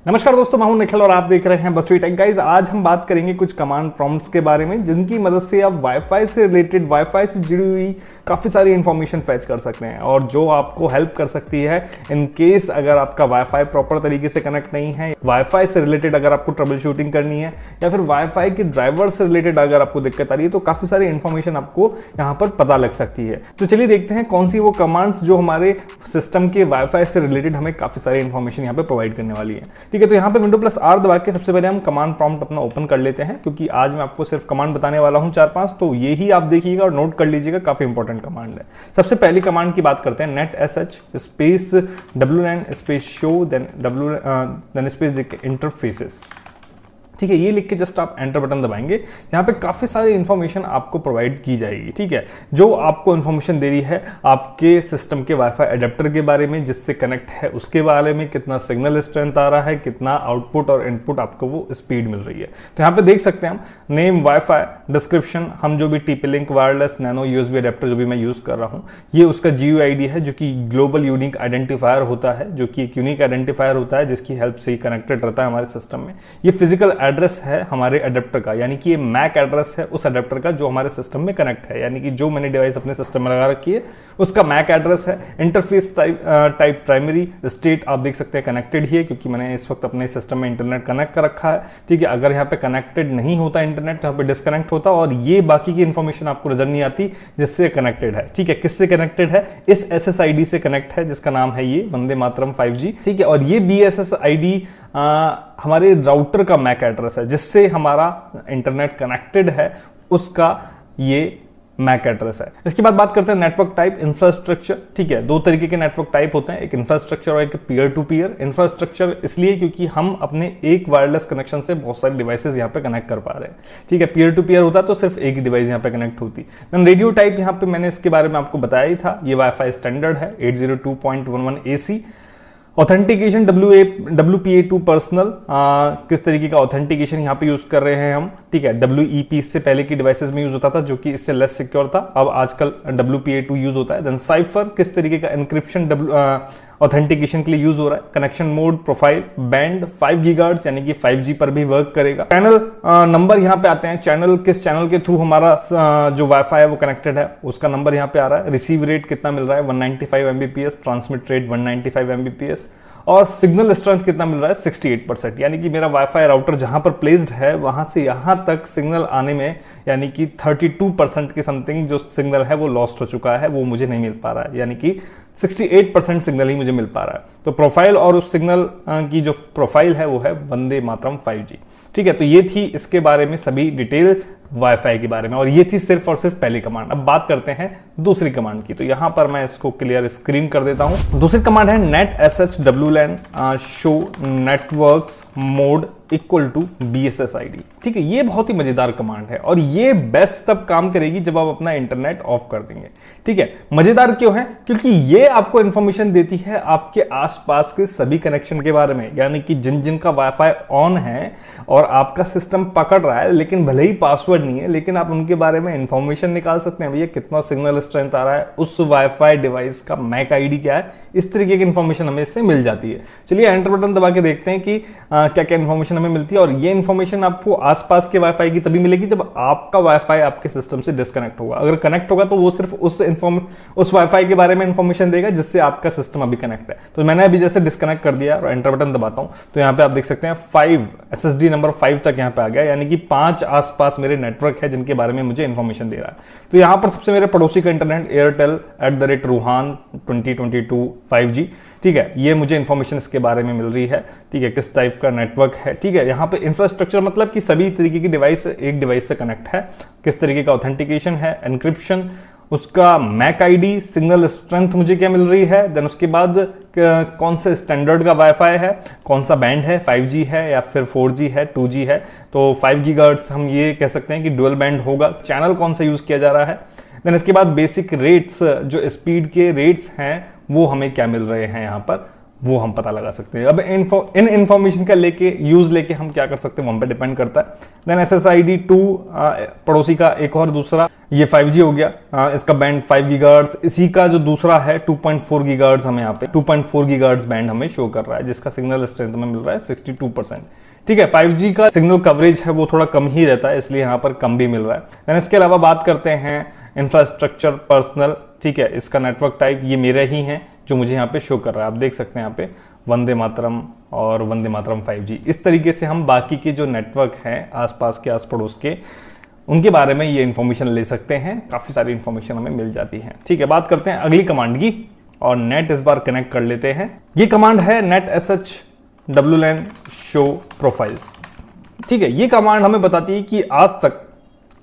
नमस्कार दोस्तों, मैं हूं निखिल और आप देख रहे हैं बसवी टेक गाइस। आज हम बात करेंगे कुछ कमांड प्रॉम्प्ट्स के बारे में जिनकी मदद से आप वाईफाई से रिलेटेड, वाईफाई से जुड़ी हुई काफ़ी सारी इंफॉर्मेशन फैच कर सकते हैं और जो आपको हेल्प कर सकती है इन केस अगर आपका वाईफाई प्रॉपर तरीके से कनेक्ट नहीं है, वाईफाई से रिलेटेड अगर आपको ट्रबल शूटिंग करनी है या फिर वाईफाई के ड्राइवर से रिलेटेड अगर आपको दिक्कत आ रही है तो काफ़ी सारी इंफॉर्मेशन आपको यहाँ पर पता लग सकती है। तो चलिए देखते हैं कौन सी वो कमांड्स जो हमारे सिस्टम के वाईफाई से रिलेटेड हमें काफ़ी सारी इंफॉर्मेशन यहाँ पे प्रोवाइड करने वाली है। ठीक है, तो यहाँ पे विंडो प्लस आर दबा के सबसे पहले हम कमांड प्रॉम्प्ट अपना ओपन कर लेते हैं, क्योंकि आज मैं आपको सिर्फ कमांड बताने वाला हूं 4-5, तो ये ही आप देखिएगा और नोट कर लीजिएगा, काफी इंपॉर्टेंट कमांड है। सबसे पहली कमांड की बात करते हैं, net SH space WLAN space show then space interfaces. ठीक है, ये लिख के जस्ट आप एंटर बटन दबाएंगे। यहाँ पे काफी सारी इंफॉर्मेशन आपको प्रोवाइड की जाएगी। ठीक है, जो आपको इंफॉर्मेशन दे रही है आपके सिस्टम के वाईफाई अडेप्टर के बारे में जिससे कनेक्ट है, उसके बारे में कितना सिग्नल स्ट्रेंथ आ रहा है, कितना आउटपुट और इनपुट आपको वो स्पीड मिल रही है। तो यहाँ पे देख सकते हैं हम नेम, वाईफाई, डिस्क्रिप्शन, हम जो भी TP link wireless nano USB adapter जो भी मैं यूज कर रहा हूँ, ये उसका GUID है जो कि ग्लोबल यूनिक आइडेंटिफायर होता है, जो कि एक यूनिक आइडेंटिफायर होता है जिसकी हेल्प से ही कनेक्टेड रहता है हमारे सिस्टम में। ये फिजिकल एड्रेस है हमारे अडेप्टर का, यानी कि ये मैक एड्रेस है उस अडेप्टर का जो हमारे सिस्टम में कनेक्ट है, यानी कि जो मैंने डिवाइस अपने सिस्टम में लगा रखी है उसका मैक एड्रेस है। इंटरफेस टाइप प्राइमरी स्टेट आप देख सकते हैं कनेक्टेड ही है, क्योंकि मैंने इस वक्त अपने सिस्टम में इंटरनेट कनेक्ट कर रखा है। ठीक है, अगर यहाँ पे कनेक्टेड नहीं होता इंटरनेट तो यहाँ पे डिस्कनेक्ट होता और ये बाकी की इंफॉर्मेशन आपको नजर नहीं आती जिससे कनेक्टेड है। ठीक है, किससे कनेक्टेड है? इस SSID से कनेक्ट है जिसका नाम है ये वंदे मातरम 5G। ठीक है, और ये BSSID हमारे राउटर का मैक एड्रेस है जिससे हमारा इंटरनेट कनेक्टेड है, उसका ये मैक एड्रेस है। इसके बाद बात करते हैं नेटवर्क टाइप, इंफ्रास्ट्रक्चर। ठीक है, दो तरीके के नेटवर्क टाइप होते हैं, एक इंफ्रास्ट्रक्चर और एक पीयर टू पीयर। इंफ्रास्ट्रक्चर इसलिए क्योंकि हम अपने एक वायरलेस कनेक्शन से बहुत सारे डिवाइसेस यहाँ पे कनेक्ट कर पा रहे हैं। ठीक है, पीयर टू पीयर होता है तो सिर्फ एक डिवाइस यहाँ पे कनेक्ट होती। देन रेडियो टाइप, यहाँ पे मैंने इसके बारे में आपको बताया ही था, ये वाईफाई स्टैंडर्ड है 802.11 AC। ऑथेंटिकेशन WPA2 पर्सनल, किस तरीके का ऑथेंटिकेशन यहाँ पे यूज कर रहे हैं हम। ठीक है, WEP इससे पहले की डिवाइसेस में यूज होता था जो कि इससे लेस सिक्योर था, अब आजकल WPA2 यूज होता है। देन साइफर, किस तरीके का एनक्रिप्शन ऑथेंटिकेशन के लिए यूज हो रहा है। Connection mode, profile, band 5 gigahertz यानी कि 5G पर भी वर्क करेगा। चैनल नंबर यहाँ पे आते हैं, चैनल किस चैनल के थ्रू हमारा जो वाईफाई है वो कनेक्टेड है उसका नंबर यहाँ पे आ रहा है। रिसीव रेट कितना मिल रहा है 195 Mbps, ट्रांसमिट रेट 195 Mbps और सिग्नल स्ट्रेंथ कितना मिल रहा है 68%, यानी कि मेरा वाईफाई राउटर जहां पर प्लेस्ड है वहां से यहां तक सिग्नल आने में यानी कि 32% के समथिंग जो सिग्नल है वो लॉस्ट हो चुका है, वो मुझे नहीं मिल पा रहा है, यानी कि 68% सिग्नल ही मुझे मिल पा रहा है। तो प्रोफाइल और उस सिग्नल की जो प्रोफाइल है वो है वंदे मातरम 5G। ठीक है, तो ये थी इसके बारे में सभी डिटेल वाईफाई के बारे में और ये थी सिर्फ और सिर्फ पहली कमांड। अब बात करते हैं दूसरी कमांड की, तो यहां पर मैं इसको क्लियर स्क्रीन कर देता हूं। दूसरी कमांड है net SH WLAN show networks mode equal to BSSID। ठीक है, ये बहुत ही मजेदार कमांड है और ये बेस्ट तब काम करेगी जब आप अपना इंटरनेट ऑफ कर देंगे। ठीक है, मजेदार क्यों है? क्योंकि ये आपको इंफॉर्मेशन देती है आपके आसपास के सभी कनेक्शन के बारे में, यानी कि जिन जिन का वाईफाई ऑन है और आपका सिस्टम पकड़ रहा है लेकिन भले ही पासवर्ड नहीं है, लेकिन आप उनके बारे में इंफॉर्मेशन निकाल सकते हैं। भैया कितना सिग्नल स्ट्रेंथ आ रहा है, उस वाईफाई डिवाइस का मैक आईडी क्या है, इस तरीके की इंफॉर्मेशन हमें इससे मिल जाती है। चलिए एंटर बटन दबा के देखते हैं कि क्या क्या इंफॉर्मेशन हमें मिलती है और ये इंफॉर्मेशन आपको आसपास के वाईफाई की तभी मिलेगी जब आपका वाईफाई आपके सिस्टम से डिस्कनेक्ट होगा। अगर कनेक्ट होगा तो वो सिर्फ उस वाईफाई के बारे में इंफॉर्मेशन देगा जिससे आपका सिस्टम अभी कनेक्ट है। तो मैंने अभी जैसे डिस्कनेक्ट कर दिया और एंटर बटन दबाता हूं तो यहाँ पे आप देख सकते हैं 5 SSD नंबर 5 तक यहाँ पे आ गया, यानी कि 5 आसपास मेरे नेटवर्क है जिनके बारे में मुझे इंफॉर्मेशन दे रहा है। तो यहाँ पर सबसे मेरे पड़ोसी का इंटरनेट एयरटेल @रूहान 2022 5G। ठीक है, ये मुझे इंफॉर्मेशन इसके बारे में मिल रही है। ठीक है, किस टाइप का नेटवर्क है। ठीक है, यहाँ पे इंफ्रास्ट्रक्चर मतलब कि सभी तरीके की डिवाइस एक डिवाइस से कनेक्ट है, किस तरीके का ऑथेंटिकेशन है, एनक्रिप्शन, उसका मैक आईडी, सिग्नल स्ट्रेंथ मुझे क्या मिल रही है, देन उसके बाद कौन से स्टैंडर्ड का वाईफाई है, कौन सा बैंड है, 5G है या फिर 4G है, 2G है, तो 5 गीगाहर्ट्ज हम ये कह सकते हैं कि डुअल बैंड होगा, चैनल कौन सा यूज किया जा रहा है। देन इसके बाद बेसिक रेट्स, जो स्पीड के रेट्स हैं वो हमें क्या मिल रहे हैं यहाँ पर वो हम पता लगा सकते हैं। अब इन इंफॉर्मेशन का यूज लेके हम क्या कर सकते हैं, हम पे डिपेंड करता है। देन SSID 2 पड़ोसी का एक और दूसरा, ये 5G हो गया, इसका बैंड 5 गीगाहर्ट्ज, इसी का जो दूसरा है 2.4 गीगाहर्ट्ज, हमें यहाँ पे 2.4 गीगाहर्ट्ज बैंड हमें शो कर रहा है, जिसका सिग्नल स्ट्रेंथ में मिल रहा है 62%। ठीक है, 5G का सिग्नल कवरेज है वो थोड़ा कम ही रहता है, इसलिए यहाँ पर कम भी मिल रहा है। देन इसके अलावा बात करते हैं इंफ्रास्ट्रक्चर पर्सनल। ठीक है, इसका नेटवर्क टाइप ये मेरे ही हैं जो मुझे यहाँ पे शो कर रहा है, आप देख सकते हैं यहाँ पे वंदे मातरम और वंदे मातरम 5G। इस तरीके से हम बाकी के जो नेटवर्क हैं आसपास के, आस पड़ोस के, उनके बारे में ये इन्फॉर्मेशन ले सकते हैं। काफी सारी इन्फॉर्मेशन हमें मिल जाती है। ठीक है, बात करते हैं अगली कमांड की, और नेट इस बार कनेक्ट कर लेते हैं। ये कमांड है net SH WLAN show profiles. ठीक है, ये कमांड हमें बताती है कि आज तक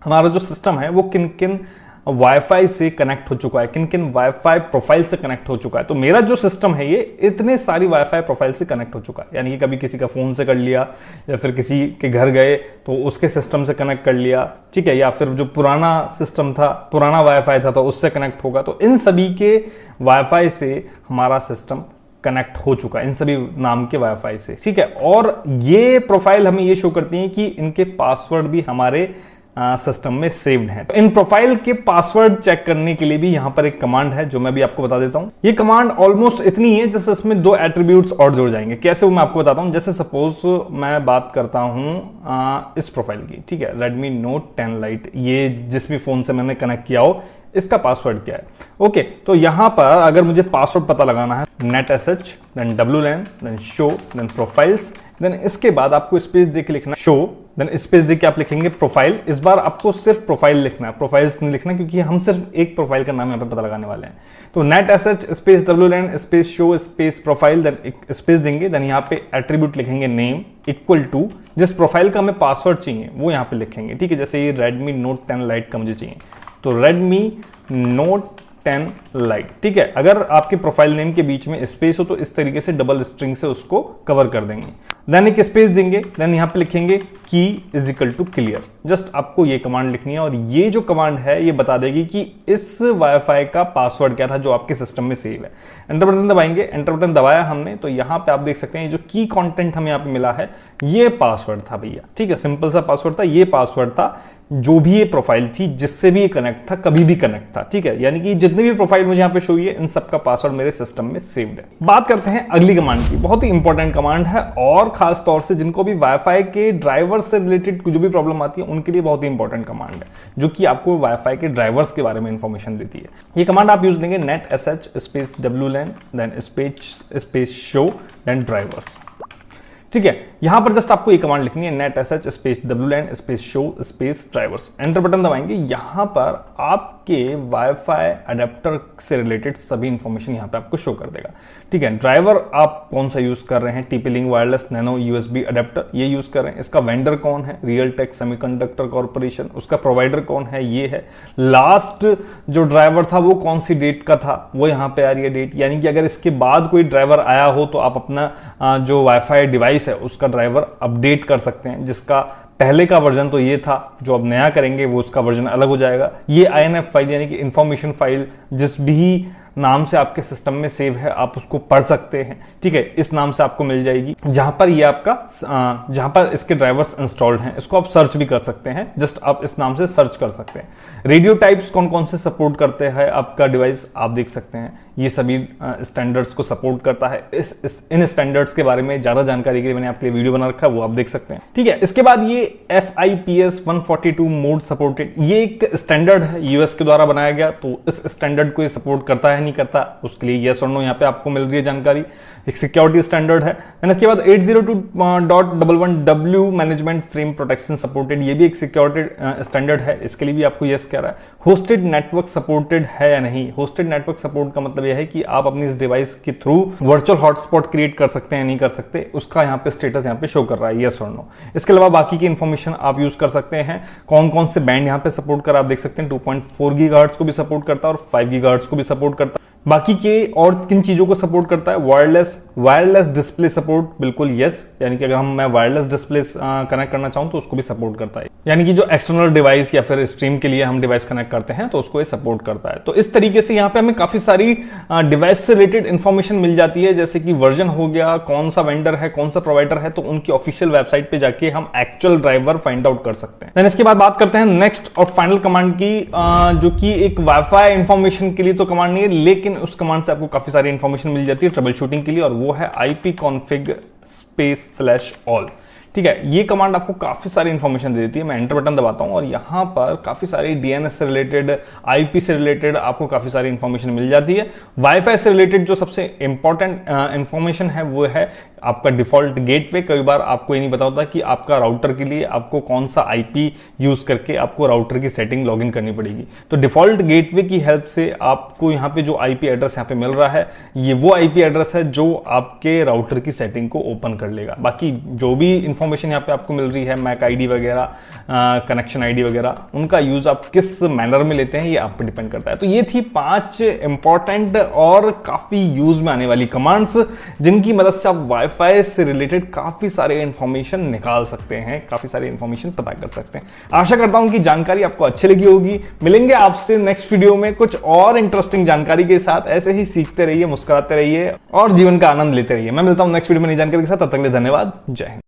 हमारा जो सिस्टम है वो किन किन वाईफाई से कनेक्ट हो चुका है, किन किन वाईफाई प्रोफाइल से कनेक्ट हो चुका है। तो मेरा जो सिस्टम है ये इतने सारी वाईफाई प्रोफाइल से कनेक्ट हो चुका है, यानी कि कभी किसी का फोन से कर लिया, या फिर किसी के घर गए तो उसके सिस्टम से कनेक्ट कर लिया। ठीक है, या फिर जो पुराना सिस्टम था, पुराना वाईफाई था तो उससे कनेक्ट होगा। तो इन सभी के वाईफाई से हमारा सिस्टम कनेक्ट हो चुका है, इन सभी नाम के वाईफाई से। ठीक है, और ये प्रोफाइल हमें ये शो करती है कि इनके पासवर्ड भी हमारे सिस्टम में सेव्ड हैं। तो इन प्रोफाइल के पासवर्ड चेक करने के लिए भी यहां पर एक कमांड है जो मैं भी आपको बता देता हूं। ये कमांड ऑलमोस्ट इतनी है जैसे इसमें 2 एट्रीब्यूट्स और जुड़ जाएंगे। कैसे वो मैं आपको बताता हूं। जैसे सपोज मैं बात करता हूं इस प्रोफाइल की, ठीक है, Redmi Note 10 Lite, ये जिस भी फोन से मैंने कनेक्ट किया हो, इसका पासवर्ड क्या है। ओके, तो यहां पर अगर मुझे पासवर्ड पता लगाना है, net SH then WLAN then show then profiles, then इसके बाद आपको स्पेस देके लिखना शो, देन स्पेस देके आप लिखेंगे प्रोफाइल। इस बार आपको सिर्फ प्रोफाइल लिखना है, प्रोफाइल्स नहीं लिखना, क्योंकि हम सिर्फ एक प्रोफाइल का नाम यहाँ पे पता लगाने वाले हैं। तो net SH space WLAN space show space profile, then space देंगे, देन यहाँ पे एट्रीब्यूट लिखेंगे नेम इक्वल टू जिस प्रोफाइल का हमें पासवर्ड चाहिए वो यहाँ पे लिखेंगे। ठीक है, जैसे ये Redmi Note 10 Lite का मुझे चाहिए, तो Redmi Note 10 Lite। ठीक है, अगर आपके प्रोफाइल नेम के बीच में स्पेस हो तो इस तरीके से डबल स्ट्रिंग से उसको कवर कर देंगे। देन एक स्पेस देंगे, देन यहां पे लिखेंगे key is equal to clear. Just आपको ये कमांड लिखनी है, और ये जो कमांड है ये बता देगी कि इस वाईफाई का पासवर्ड क्या था जो आपके सिस्टम में सेव है। एंटर बटन दबाएंगे, एंटर बटन दबाया हमने, तो यहां पे आप देख सकते हैं जो की कंटेंट हमें यहाँ पे मिला है ये पासवर्ड था भैया। ठीक है, सिंपल सा पासवर्ड था, ये पासवर्ड था जो भी ये प्रोफाइल थी जिससे भी ये कनेक्ट था, कभी भी कनेक्ट था। ठीक है, यानी कि जितने भी प्रोफाइल मुझे यहाँ पे शो हुई है इन सबका पासवर्ड मेरे सिस्टम में सेव्ड है। बात करते हैं अगली कमांड की, बहुत ही इंपॉर्टेंट कमांड है, और खास तौर से जिनको भी वाईफाई के ड्राइवर से रिलेटेड जो भी प्रॉब्लम आती है उनके लिए बहुत ही इंपॉर्टेंट कमांड है, जो कि आपको वाईफाई के ड्राइवर्स के बारे में इंफॉर्मेशन देती है। ये कमांड आप यूज देंगे net SH space WLAN then space show then drivers. ठीक है, यहां पर जस्ट आपको ये कमांड लिखनी है net SH space WLAN space show space drivers. Enter button दबाएंगे, यहां पर आपके वाईफाई अडेप्टर से रिलेटेड सभी इंफॉर्मेशन यहां पे आपको शो कर देगा। ठीक है, ड्राइवर आप कौन सा यूज कर रहे हैं, TP-Link wireless nano USB adapter ये यूज कर रहे हैं। इसका वेंडर कौन है, रियलटेक सेमीकंडक्टर कॉर्पोरेशन। उसका प्रोवाइडर कौन है, ये है। लास्ट जो ड्राइवर था वो कौन सी डेट का था, वो यहाँ पे आ रही है डेट, यानी कि अगर इसके बाद कोई ड्राइवर आया हो तो आप अपना जो वाईफाई डिवाइस है उसका ड्राइवर अपडेट कर सकते हैं। जिसका पहले का वर्जन तो ये था, जो अब नया करेंगे वो उसका वर्जन अलग हो जाएगा। ये INF फाइल यानी कि इंफॉर्मेशन फाइल जिस भी नाम से आपके सिस्टम में सेव है आप उसको पढ़ सकते हैं। ठीक है, इस नाम से आपको मिल जाएगी, जहां पर ये आपका जहां पर इसके ड्राइवर्स इंस्टॉल्ड हैं। इसको आप सर्च भी कर सकते हैं, जस्ट आप इस नाम से सर्च कर सकते हैं। रेडियो टाइप्स कौन कौन से सपोर्ट करते हैं आपका डिवाइस आप देख सकते हैं, ये सभी स्टैंडर्ड्स को सपोर्ट करता है। इन स्टैंडर्ड्स के बारे में ज्यादा जानकारी के लिए मैंने आपके लिए वीडियो बना रखा है, वो आप देख सकते हैं। ठीक है, इसके बाद ये FIPS 142 मोड सपोर्टेड, ये एक स्टैंडर्ड है, US के द्वारा बनाया गया, तो इस स्टैंडर्ड को ये सपोर्ट करता है नहीं करता, उसके लिए यस और नो यहाँ पे आपको मिल रही है जानकारी। एक सिक्योरिटी स्टैंडर्ड है। इसके बाद 802.11w management frame protection supported, ये भी एक सिक्योरिटी स्टैंडर्ड है, इसके लिए भी आपको यस कह रहा है। होस्टेड नेटवर्क सपोर्टेड है या नहीं, होस्टेड नेटवर्क सपोर्ट का मतलब यह है कि आप अपनी इस डिवाइस के थ्रू वर्चुअल हॉटस्पॉट क्रिएट कर सकते हैं नहीं कर सकते, उसका यहाँ पे स्टेटस यहाँ पे शो कर रहा है, यस और नो। इसके अलावा बाकी की इंफॉर्मेशन आप यूज कर सकते हैं, कौन कौन से बैंड यहाँ पे सपोर्ट कर आप देख सकते हैं। 2.4 गीगाहर्ट्ज को भी सपोर्ट करता है और 5 गीगाहर्ट्ज को भी सपोर्ट करता है। बाकी के और किन चीजों को सपोर्ट करता है, वायरलेस वायरलेस डिस्प्ले सपोर्ट, बिल्कुल यस, यानी कि अगर मैं वायरलेस डिस्प्ले कनेक्ट करना चाहूँ तो उसको भी सपोर्ट करता है, यानी कि जो एक्सटर्नल डिवाइस या फिर स्ट्रीम के लिए हम डिवाइस कनेक्ट करते हैं तो उसको ये सपोर्ट करता है। तो इस तरीके से यहाँ पे हमें काफी सारी डिवाइस से रिलेटेड इंफॉर्मेशन मिल जाती है, जैसे कि वर्जन हो गया, कौन सा वेंडर है, कौन सा प्रोवाइडर है, तो उनकी ऑफिशियल वेबसाइट पे जाके हम एक्चुअल ड्राइवर फाइंड आउट कर सकते हैं। इसके बाद बात करते हैं नेक्स्ट और फाइनल कमांड की, जो कि एक वाईफाई इंफॉर्मेशन के लिए तो कमांड नहीं है, लेकिन उस कमांड से आपको काफी सारी इंफॉर्मेशन मिल जाती है ट्रबल शूटिंग के लिए, और वो है ipconfig/all। ठीक है, ये कमांड आपको काफी सारी इंफॉर्मेशन दे देती है। मैं एंटर बटन दबाता हूं और यहां पर काफी सारी डीएनएस से रिलेटेड, आईपी से रिलेटेड आपको काफी सारी इंफॉर्मेशन मिल जाती है। वाईफाई से रिलेटेड जो सबसे इंपॉर्टेंट इंफॉर्मेशन है वो है आपका डिफॉल्ट गेटवे। कई बार आपको ये नहीं पता होता कि आपका राउटर के लिए आपको कौन सा आईपी यूज करके आपको राउटर की सेटिंग लॉगिन करनी पड़ेगी। तो डिफॉल्ट गेटवे की हेल्प से आपको यहाँ पे जो आईपी एड्रेस यहाँ पे मिल रहा है, ये वो आईपी एड्रेस है जो आपके राउटर की सेटिंग को ओपन कर लेगा। बाकी जो भी इंफॉर्मेशन यहाँ पे आपको मिल रही है, मैक आईडी वगैरह, कनेक्शन आईडी वगैरह, उनका यूज आप किस मैनर में लेते हैं ये आप पर डिपेंड करता है। तो ये थी 5 इंपॉर्टेंट और काफी यूज में आने वाली कमांड्स, जिनकी मदद से आप वाईफाई से रिलेटेड काफी सारे इंफॉर्मेशन निकाल सकते हैं, काफी सारी इंफॉर्मेशन पता कर सकते हैं। आशा करता हूं कि जानकारी आपको अच्छी लगी होगी। मिलेंगे आपसे नेक्स्ट वीडियो में कुछ और इंटरेस्टिंग जानकारी के साथ। ऐसे ही सीखते रहिए, मुस्कुराते रहिए और जीवन का आनंद लेते रहिए। मैं मिलता हूं नेक्स्ट वीडियो में नई जानकारी के साथ। तब तक के लिए धन्यवाद। जय हिंद।